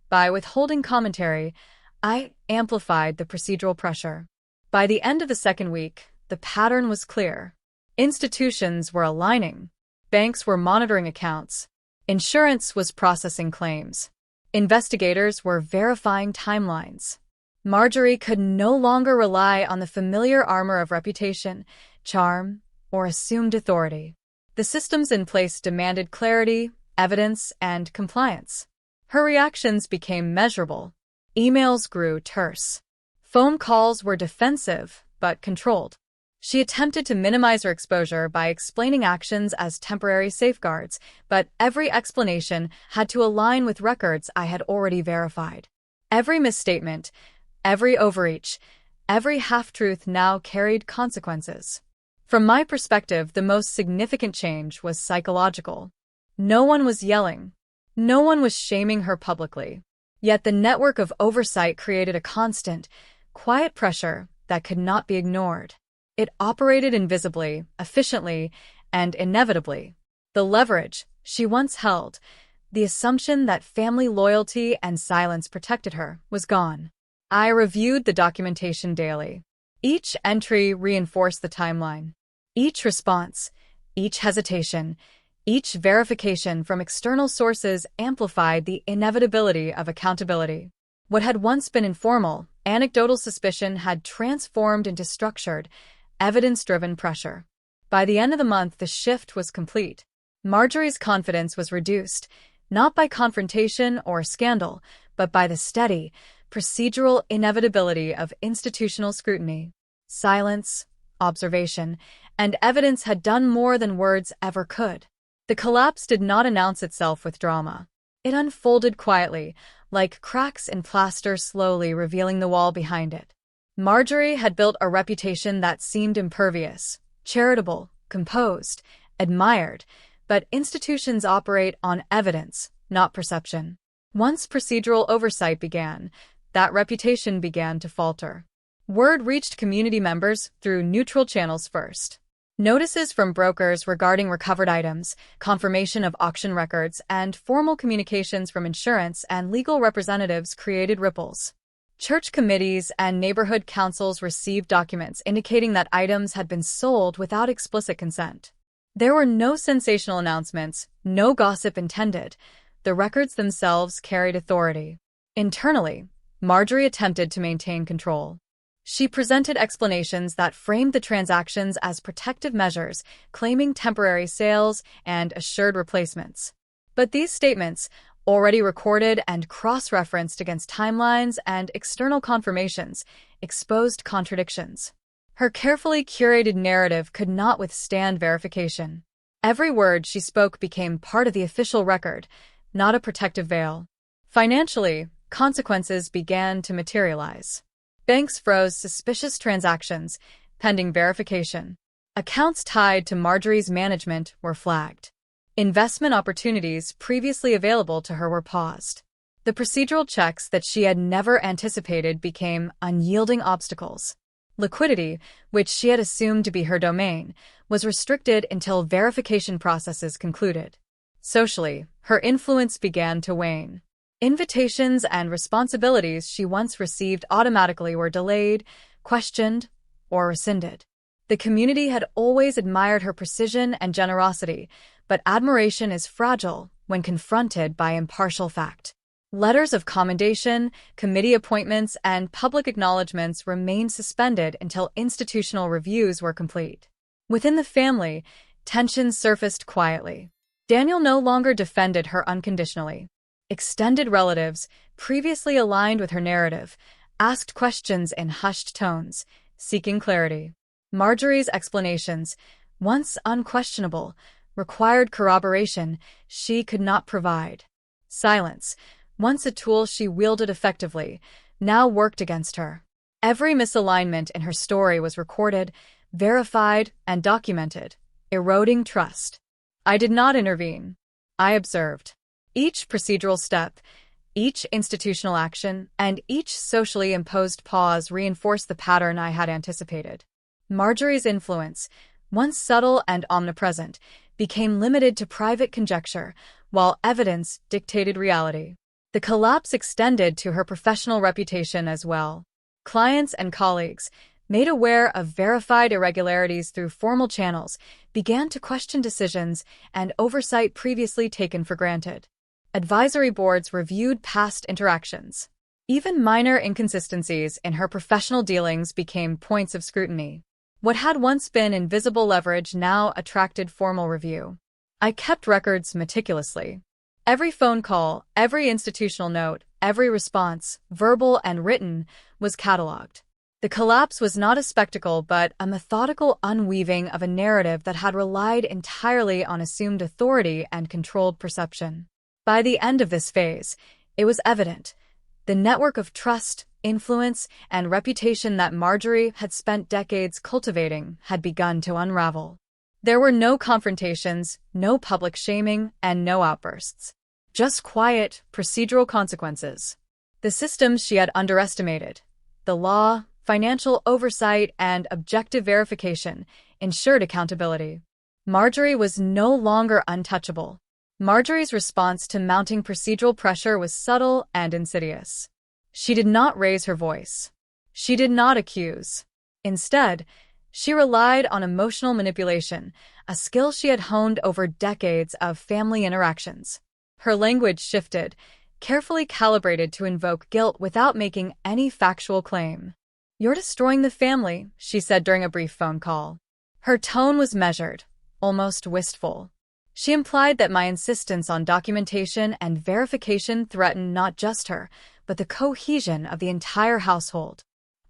By withholding commentary, I amplified the procedural pressure. By the end of the second week, the pattern was clear. Institutions were aligning. Banks were monitoring accounts. Insurance was processing claims. Investigators were verifying timelines. Marjorie could no longer rely on the familiar armor of reputation, charm, or assumed authority. The systems in place demanded clarity, evidence, and compliance. Her reactions became measurable. Emails grew terse. Phone calls were defensive, but controlled. She attempted to minimize her exposure by explaining actions as temporary safeguards, but every explanation had to align with records I had already verified. Every misstatement, every overreach, every half-truth now carried consequences. From my perspective, the most significant change was psychological. No one was yelling. No one was shaming her publicly. Yet the network of oversight created a constant, quiet pressure that could not be ignored. It operated invisibly, efficiently, and inevitably. The leverage she once held, the assumption that family loyalty and silence protected her, was gone. I reviewed the documentation daily. Each entry reinforced the timeline. Each response, each hesitation, each verification from external sources amplified the inevitability of accountability. What had once been informal, anecdotal suspicion had transformed into structured, evidence-driven pressure. By the end of the month, the shift was complete. Marjorie's confidence was reduced, not by confrontation or scandal, but by the steady, procedural inevitability of institutional scrutiny. Silence, observation, and evidence had done more than words ever could. The collapse did not announce itself with drama. It unfolded quietly, like cracks in plaster slowly revealing the wall behind it. Marjorie had built a reputation that seemed impervious, charitable, composed, admired, but institutions operate on evidence, not perception. Once procedural oversight began, that reputation began to falter. Word reached community members through neutral channels first. Notices from brokers regarding recovered items, confirmation of auction records, and formal communications from insurance and legal representatives created ripples. Church committees and neighborhood councils received documents indicating that items had been sold without explicit consent. There were no sensational announcements, no gossip intended. The records themselves carried authority. Internally, Marjorie attempted to maintain control. She presented explanations that framed the transactions as protective measures, claiming temporary sales and assured replacements. But these statements, already recorded and cross-referenced against timelines and external confirmations, exposed contradictions. Her carefully curated narrative could not withstand verification. Every word she spoke became part of the official record, not a protective veil. Financially, consequences began to materialize. Banks froze suspicious transactions, pending verification. Accounts tied to Marjorie's management were flagged. Investment opportunities previously available to her were paused. The procedural checks that she had never anticipated became unyielding obstacles. Liquidity, which she had assumed to be her domain, was restricted until verification processes concluded. Socially, her influence began to wane. Invitations and responsibilities she once received automatically were delayed, questioned, or rescinded. The community had always admired her precision and generosity, but admiration is fragile when confronted by impartial fact. Letters of commendation, committee appointments, and public acknowledgments remained suspended until institutional reviews were complete. Within the family, tensions surfaced quietly. Daniel no longer defended her unconditionally. Extended relatives, previously aligned with her narrative, asked questions in hushed tones, seeking clarity. Marjorie's explanations, once unquestionable, required corroboration she could not provide. Silence, once a tool she wielded effectively, now worked against her. Every misalignment in her story was recorded, verified, and documented, eroding trust. I did not intervene. I observed. Each procedural step, each institutional action, and each socially imposed pause reinforced the pattern I had anticipated. Marjorie's influence, once subtle and omnipresent, became limited to private conjecture, while evidence dictated reality. The collapse extended to her professional reputation as well. Clients and colleagues, made aware of verified irregularities through formal channels, began to question decisions and oversight previously taken for granted. Advisory boards reviewed past interactions. Even minor inconsistencies in her professional dealings became points of scrutiny. What had once been invisible leverage now attracted formal review. I kept records meticulously. Every phone call, every institutional note, every response, verbal and written, was catalogued. The collapse was not a spectacle but a methodical unweaving of a narrative that had relied entirely on assumed authority and controlled perception. By the end of this phase, it was evident. The network of trust, influence, and reputation that Marjorie had spent decades cultivating had begun to unravel. There were no confrontations, no public shaming, and no outbursts. Just quiet, procedural consequences. The systems she had underestimated, the law, financial oversight, and objective verification, ensured accountability. Marjorie was no longer untouchable. Marjorie's response to mounting procedural pressure was subtle and insidious. She did not raise her voice. She did not accuse. Instead, she relied on emotional manipulation, a skill she had honed over decades of family interactions. Her language shifted, carefully calibrated to invoke guilt without making any factual claim. "You're destroying the family," she said during a brief phone call. Her tone was measured, almost wistful. She implied that my insistence on documentation and verification threatened not just her, but the cohesion of the entire household.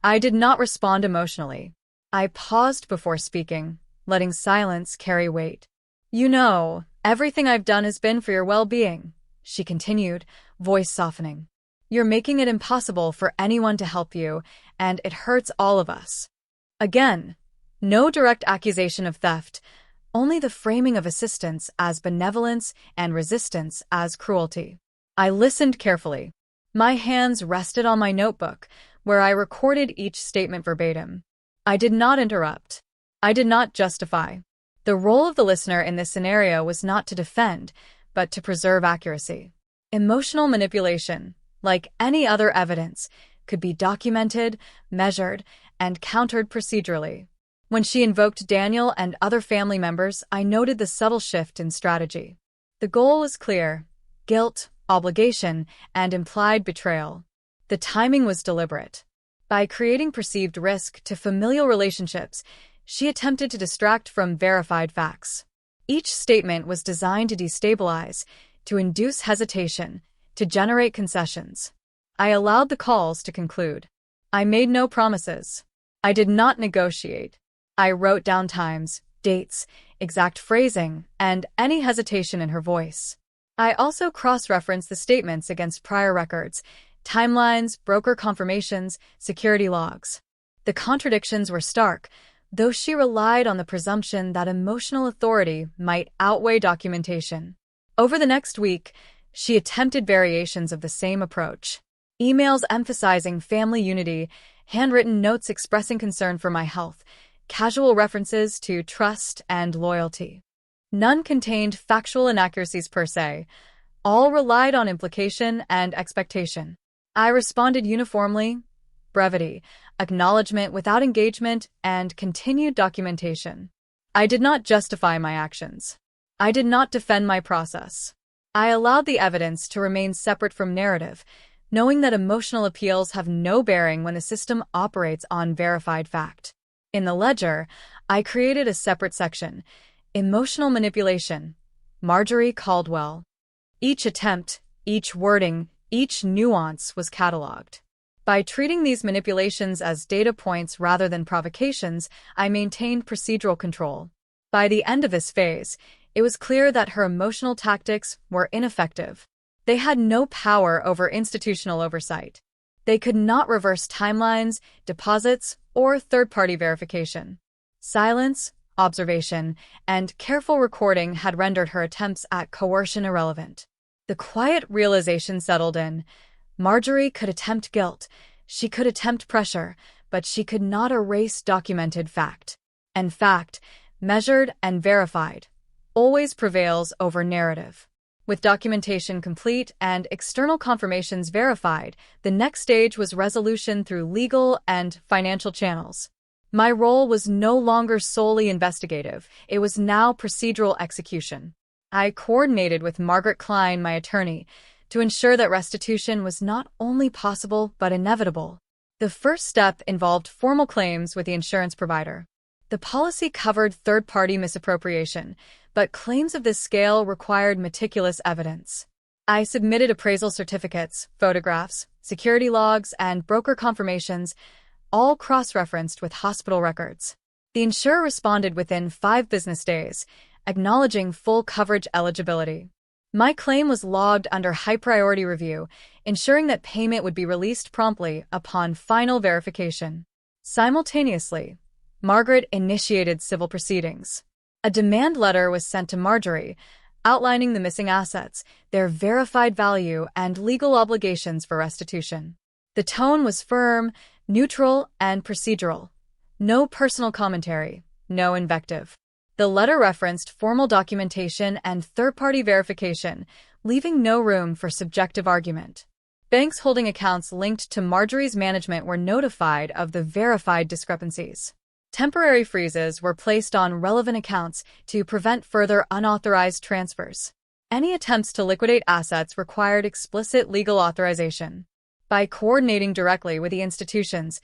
I did not respond emotionally. I paused before speaking, letting silence carry weight. "You know, everything I've done has been for your well-being," she continued, voice softening. "You're making it impossible for anyone to help you, and it hurts all of us." Again, no direct accusation of theft, only the framing of assistance as benevolence and resistance as cruelty. I listened carefully. My hands rested on my notebook, where I recorded each statement verbatim. I did not interrupt. I did not justify. The role of the listener in this scenario was not to defend, but to preserve accuracy. Emotional manipulation, like any other evidence, could be documented, measured, and countered procedurally. When she invoked Daniel and other family members, I noted the subtle shift in strategy. The goal was clear: guilt, obligation, and implied betrayal. The timing was deliberate. By creating perceived risk to familial relationships, she attempted to distract from verified facts. Each statement was designed to destabilize, to induce hesitation, to generate concessions. I allowed the calls to conclude. I made no promises. I did not negotiate. I wrote down times, dates, exact phrasing, and any hesitation in her voice. I also cross-referenced the statements against prior records, timelines, broker confirmations, security logs. The contradictions were stark, though she relied on the presumption that emotional authority might outweigh documentation. Over the next week, she attempted variations of the same approach. Emails emphasizing family unity, handwritten notes expressing concern for my health, casual references to trust and loyalty. None contained factual inaccuracies per se. All relied on implication and expectation. I responded uniformly: brevity, acknowledgement without engagement, and continued documentation. I did not justify my actions. I did not defend my process. I allowed the evidence to remain separate from narrative, knowing that emotional appeals have no bearing when the system operates on verified fact. In the ledger, I created a separate section: Emotional Manipulation, Marjorie Caldwell. Each attempt, each wording, each nuance was cataloged. By treating these manipulations as data points rather than provocations, I maintained procedural control. By the end of this phase, it was clear that her emotional tactics were ineffective. They had no power over institutional oversight. They could not reverse timelines, deposits, or third-party verification. Silence, observation, and careful recording had rendered her attempts at coercion irrelevant. The quiet realization settled in. Marjorie could attempt guilt, she could attempt pressure, but she could not erase documented fact. And fact, measured and verified, always prevails over narrative. With documentation complete and external confirmations verified, the next stage was resolution through legal and financial channels. My role was no longer solely investigative, it was now procedural execution. I coordinated with Margaret Klein, my attorney, to ensure that restitution was not only possible but inevitable. The first step involved formal claims with the insurance provider. The policy covered third-party misappropriation, but claims of this scale required meticulous evidence. I submitted appraisal certificates, photographs, security logs, and broker confirmations, all cross-referenced with hospital records. The insurer responded within 5 business days, acknowledging full coverage eligibility. My claim was logged under high-priority review, ensuring that payment would be released promptly upon final verification. Simultaneously, Margaret initiated civil proceedings. A demand letter was sent to Marjorie, outlining the missing assets, their verified value, and legal obligations for restitution. The tone was firm, neutral, and procedural. No personal commentary, no invective. The letter referenced formal documentation and third-party verification, leaving no room for subjective argument. Banks holding accounts linked to Marjorie's management were notified of the verified discrepancies. Temporary freezes were placed on relevant accounts to prevent further unauthorized transfers. Any attempts to liquidate assets required explicit legal authorization. By coordinating directly with the institutions,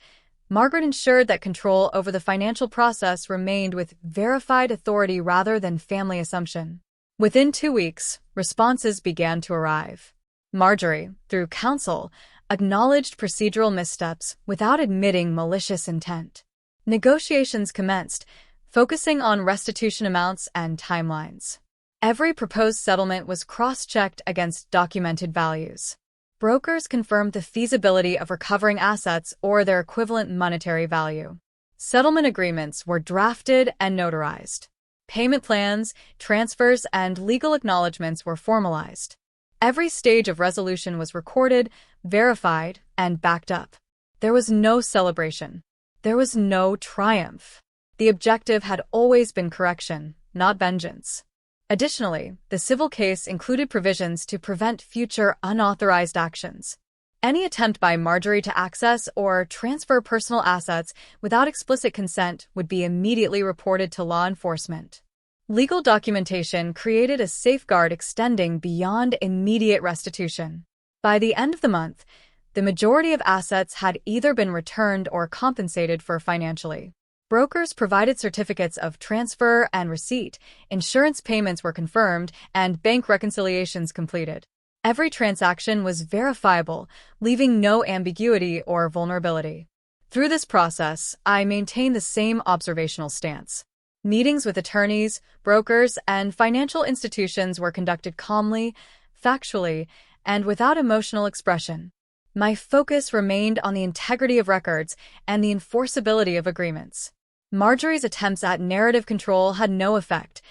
Margaret ensured that control over the financial process remained with verified authority rather than family assumption. Within 2 weeks, responses began to arrive. Marjorie, through counsel, acknowledged procedural missteps without admitting malicious intent. Negotiations commenced, focusing on restitution amounts and timelines. Every proposed settlement was cross-checked against documented values. Brokers confirmed the feasibility of recovering assets or their equivalent monetary value. Settlement agreements were drafted and notarized. Payment plans, transfers, and legal acknowledgments were formalized. Every stage of resolution was recorded, verified, and backed up. There was no celebration. There was no triumph. The objective had always been correction, not vengeance. Additionally, the civil case included provisions to prevent future unauthorized actions. Any attempt by Marjorie to access or transfer personal assets without explicit consent would be immediately reported to law enforcement. Legal documentation created a safeguard extending beyond immediate restitution. By the end of the month, the majority of assets had either been returned or compensated for financially. Brokers provided certificates of transfer and receipt, insurance payments were confirmed, and bank reconciliations completed. Every transaction was verifiable, leaving no ambiguity or vulnerability. Through this process, I maintained the same observational stance. Meetings with attorneys, brokers, and financial institutions were conducted calmly, factually, and without emotional expression. My focus remained on the integrity of records and the enforceability of agreements. Marjorie's attempts at narrative control had no effect.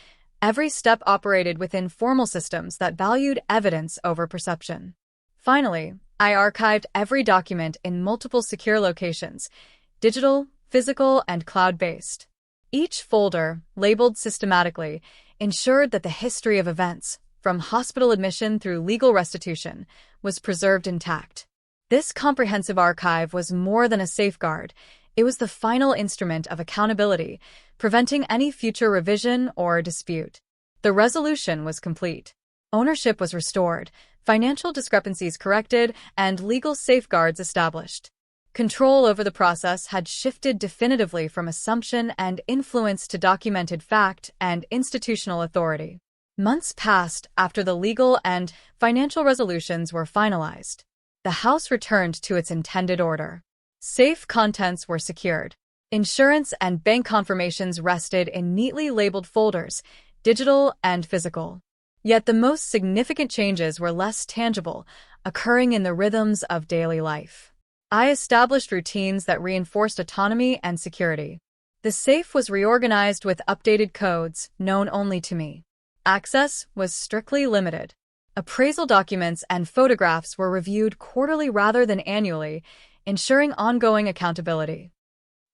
Every step operated within formal systems that valued evidence over perception. Finally, I archived every document in multiple secure locations, digital, physical, and cloud-based. Each folder, labeled systematically, ensured that the history of events, from hospital admission through legal restitution, was preserved intact. This comprehensive archive was more than a safeguard. It was the final instrument of accountability, preventing any future revision or dispute. The resolution was complete. Ownership was restored, financial discrepancies corrected, and legal safeguards established. Control over the process had shifted definitively from assumption and influence to documented fact and institutional authority. Months passed after the legal and financial resolutions were finalized. The house returned to its intended order. Safe contents were secured. Insurance and bank confirmations rested in neatly labeled folders, digital and physical. Yet the most significant changes were less tangible, occurring in the rhythms of daily life. I established routines that reinforced autonomy and security. The safe was reorganized with updated codes, known only to me. Access was strictly limited. Appraisal documents and photographs were reviewed quarterly rather than annually, ensuring ongoing accountability.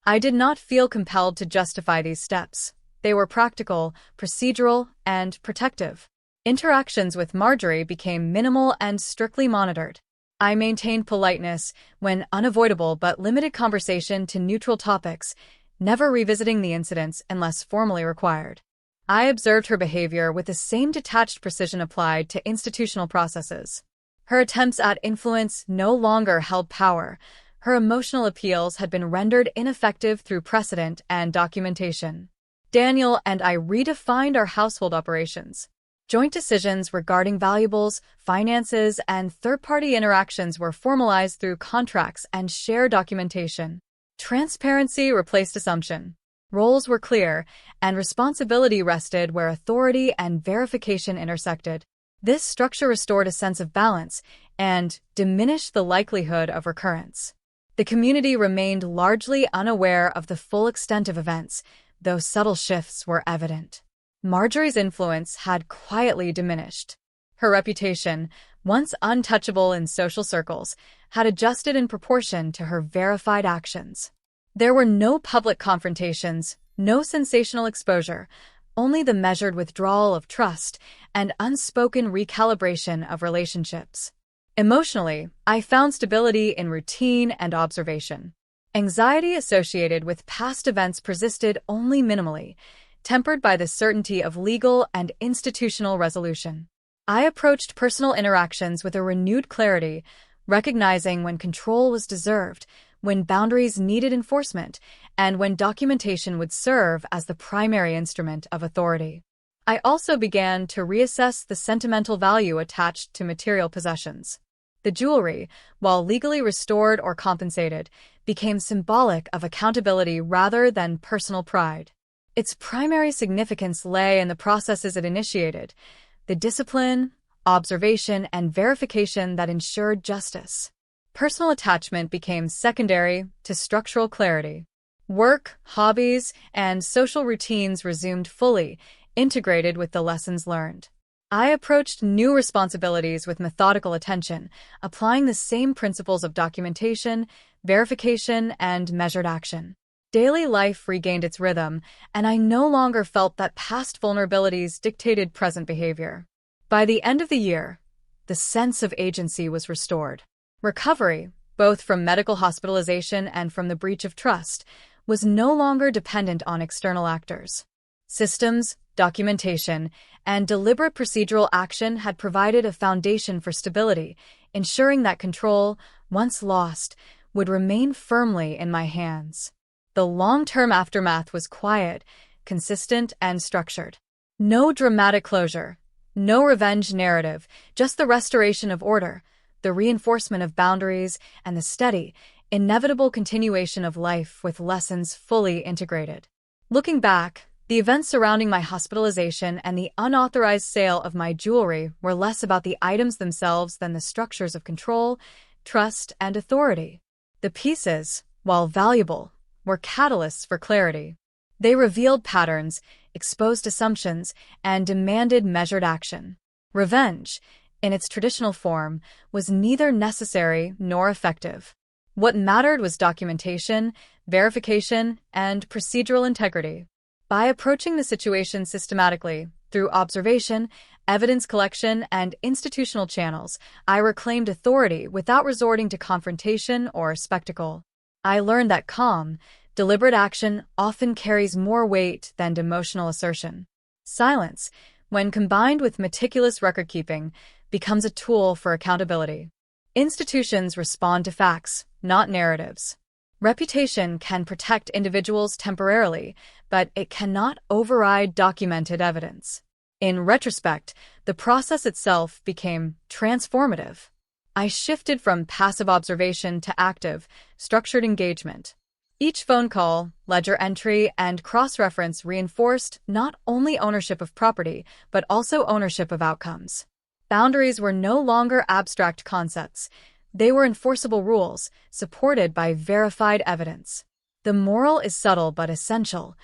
I did not feel compelled to justify these steps. They were practical, procedural, and protective. Interactions with Marjorie became minimal and strictly monitored. I maintained politeness when unavoidable but limited conversation to neutral topics, never revisiting the incidents unless formally required. I observed her behavior with the same detached precision applied to institutional processes. Her attempts at influence no longer held power. Her emotional appeals had been rendered ineffective through precedent and documentation. Daniel and I redefined our household operations. Joint decisions regarding valuables, finances, and third-party interactions were formalized through contracts and shared documentation. Transparency replaced assumption. Roles were clear, and responsibility rested where authority and verification intersected. This structure restored a sense of balance and diminished the likelihood of recurrence. The community remained largely unaware of the full extent of events, though subtle shifts were evident. Marjorie's influence had quietly diminished. Her reputation, once untouchable in social circles, had adjusted in proportion to her verified actions. There were no public confrontations, no sensational exposure, only the measured withdrawal of trust and unspoken recalibration of relationships. Emotionally, I found stability in routine and observation. Anxiety associated with past events persisted only minimally, tempered by the certainty of legal and institutional resolution. I approached personal interactions with a renewed clarity, recognizing when control was deserved, when boundaries needed enforcement, and when documentation would serve as the primary instrument of authority. I also began to reassess the sentimental value attached to material possessions. The jewelry, while legally restored or compensated, became symbolic of accountability rather than personal pride. Its primary significance lay in the processes it initiated, the discipline, observation, and verification that ensured justice. Personal attachment became secondary to structural clarity. Work, hobbies, and social routines resumed fully, integrated with the lessons learned. I approached new responsibilities with methodical attention, applying the same principles of documentation, verification, and measured action. Daily life regained its rhythm, and I no longer felt that past vulnerabilities dictated present behavior. By the end of the year, the sense of agency was restored. Recovery, both from medical hospitalization and from the breach of trust, was no longer dependent on external actors. Systems, documentation, and deliberate procedural action had provided a foundation for stability, ensuring that control, once lost, would remain firmly in my hands. The long-term aftermath was quiet, consistent, and structured. No dramatic closure, no revenge narrative, just the restoration of order, the reinforcement of boundaries, and the steady, inevitable continuation of life with lessons fully integrated. Looking back, the events surrounding my hospitalization and the unauthorized sale of my jewelry were less about the items themselves than the structures of control, trust, and authority. The pieces, while valuable, were catalysts for clarity. They revealed patterns, exposed assumptions, and demanded measured action. Revenge, in its traditional form, was neither necessary nor effective. What mattered was documentation, verification, and procedural integrity. By approaching the situation systematically, through observation, evidence collection, and institutional channels, I reclaimed authority without resorting to confrontation or spectacle. I learned that calm, deliberate action often carries more weight than emotional assertion. Silence, when combined with meticulous record-keeping, becomes a tool for accountability. Institutions respond to facts, not narratives. Reputation can protect individuals temporarily, but it cannot override documented evidence. In retrospect, the process itself became transformative. I shifted from passive observation to active, structured engagement. Each phone call, ledger entry, and cross-reference reinforced not only ownership of property, but also ownership of outcomes. Boundaries were no longer abstract concepts. They were enforceable rules, supported by verified evidence. The moral is subtle but essential.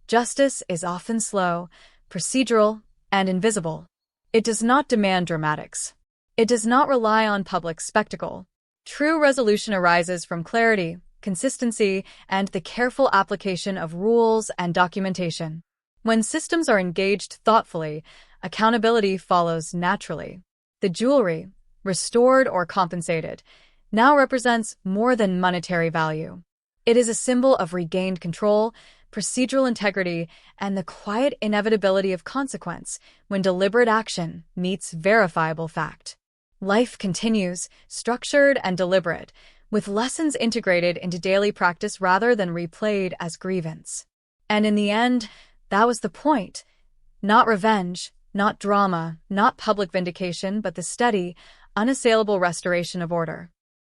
Justice is often slow, procedural, and invisible. It does not demand dramatics. It does not rely on public spectacle. True resolution arises from clarity, consistency, and the careful application of rules and documentation. When systems are engaged thoughtfully, accountability follows naturally. The jewelry, restored or compensated, now represents more than monetary value. It is a symbol of regained control, procedural integrity, and the quiet inevitability of consequence when deliberate action meets verifiable fact. Life continues, structured and deliberate, with lessons integrated into daily practice rather than replayed as grievance. And in the end, that was the point. Not revenge, not drama, not public vindication, but the steady, unassailable restoration of order.